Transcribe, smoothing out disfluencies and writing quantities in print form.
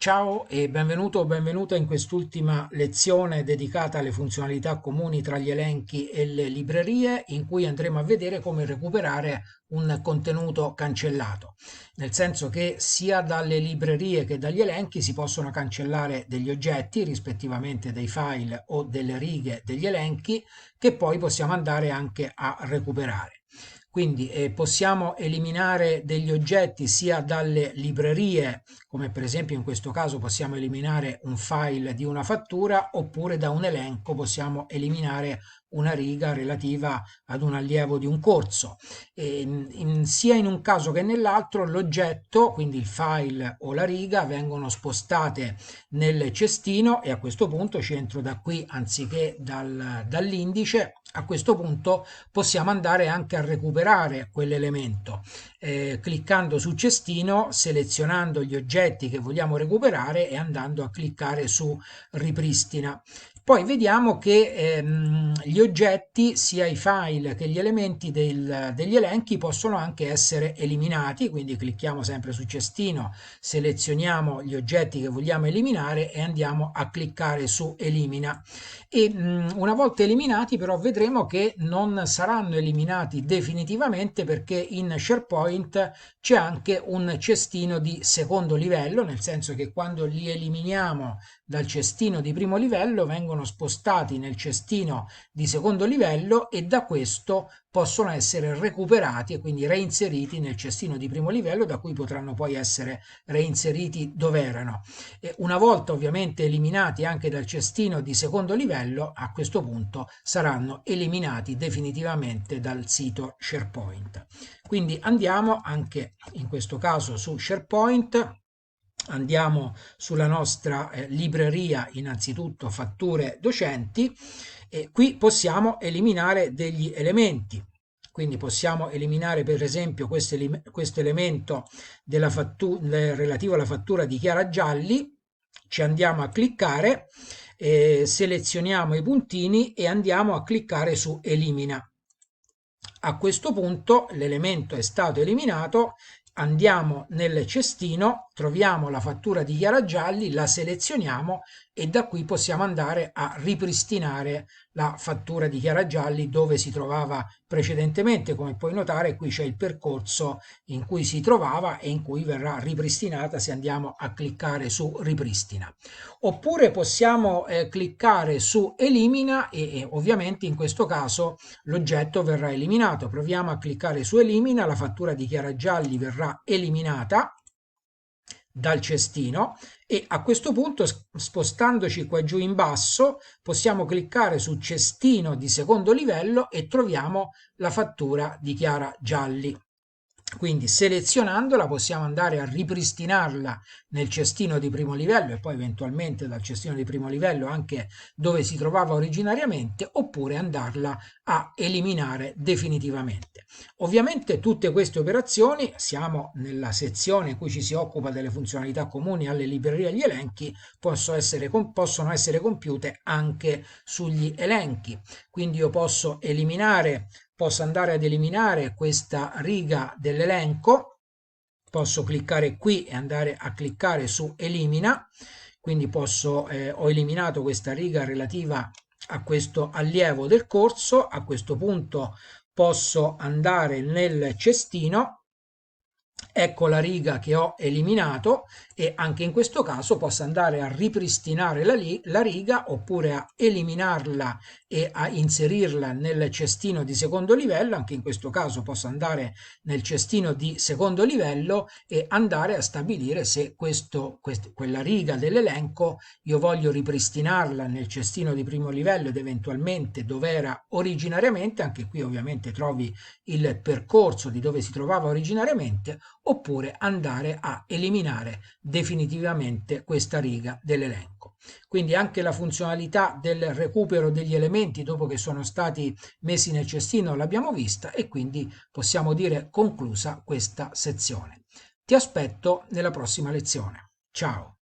Ciao e benvenuto o benvenuta in quest'ultima lezione dedicata alle funzionalità comuni tra gli elenchi e le librerie, in cui andremo a vedere come recuperare un contenuto cancellato, nel senso che sia dalle librerie che dagli elenchi si possono cancellare degli oggetti, rispettivamente dei file o delle righe degli elenchi, che poi possiamo andare anche a recuperare. Quindi possiamo eliminare degli oggetti sia dalle librerie, come per esempio in questo caso possiamo eliminare un file di una fattura, oppure da un elenco possiamo eliminare una riga relativa ad un allievo di un corso. Sia in un caso che nell'altro l'oggetto, quindi il file o la riga, vengono spostate nel cestino e a questo punto ci entro da qui anziché dall'indice. A questo punto possiamo andare anche a recuperare quell'elemento cliccando su cestino, selezionando gli oggetti che vogliamo recuperare e andando a cliccare su ripristina. Poi vediamo che gli oggetti, sia i file che gli elementi degli elenchi, possono anche essere eliminati, quindi clicchiamo sempre su cestino, selezioniamo gli oggetti che vogliamo eliminare e andiamo a cliccare su elimina. E una volta eliminati però vedremo che non saranno eliminati definitivamente, perché in SharePoint c'è anche un cestino di secondo livello, nel senso che quando li eliminiamo dal cestino di primo livello vengono spostati nel cestino di secondo livello e da questo possono essere recuperati e quindi reinseriti nel cestino di primo livello, da cui potranno poi essere reinseriti dove erano. E una volta ovviamente eliminati anche dal cestino di secondo livello, a questo punto saranno eliminati definitivamente dal sito SharePoint. Quindi andiamo anche in questo caso su SharePoint, andiamo sulla nostra libreria, innanzitutto fatture docenti, e qui possiamo eliminare degli elementi. Quindi possiamo eliminare per esempio questo elemento relativo alla fattura di Chiara Gialli. Ci andiamo a cliccare, selezioniamo i puntini e andiamo a cliccare su elimina. A questo punto l'elemento è stato eliminato, andiamo nel cestino, troviamo la fattura di Chiara Gialli, la selezioniamo e da qui possiamo andare a ripristinare la fattura di Chiara Gialli dove si trovava precedentemente. Come puoi notare, qui c'è il percorso in cui si trovava e in cui verrà ripristinata se andiamo a cliccare su ripristina. Oppure possiamo cliccare su elimina e ovviamente in questo caso l'oggetto verrà eliminato. Proviamo a cliccare su elimina, la fattura di Chiara Gialli verrà eliminata dal cestino e a questo punto, spostandoci qua giù in basso, possiamo cliccare su cestino di secondo livello e troviamo la fattura di Chiara Gialli. Quindi selezionandola possiamo andare a ripristinarla nel cestino di primo livello e poi eventualmente dal cestino di primo livello anche dove si trovava originariamente, oppure andarla a eliminare definitivamente. Ovviamente tutte queste operazioni, siamo nella sezione in cui ci si occupa delle funzionalità comuni alle librerie e agli elenchi, possono essere compiute anche sugli elenchi. Quindi io posso andare ad eliminare questa riga dell'elenco, posso cliccare qui e andare a cliccare su elimina, quindi ho eliminato questa riga relativa a questo allievo del corso. A questo punto posso andare nel cestino, ecco la riga che ho eliminato e anche in questo caso posso andare a ripristinare la riga, oppure a eliminarla e a inserirla nel cestino di secondo livello. Anche in questo caso posso andare nel cestino di secondo livello e andare a stabilire se quella riga dell'elenco io voglio ripristinarla nel cestino di primo livello ed eventualmente dove era originariamente. Anche qui ovviamente trovi il percorso di dove si trovava originariamente, oppure andare a eliminare definitivamente questa riga dell'elenco. Quindi anche la funzionalità del recupero degli elementi dopo che sono stati messi nel cestino l'abbiamo vista, e quindi possiamo dire conclusa questa sezione. Ti aspetto nella prossima lezione. Ciao!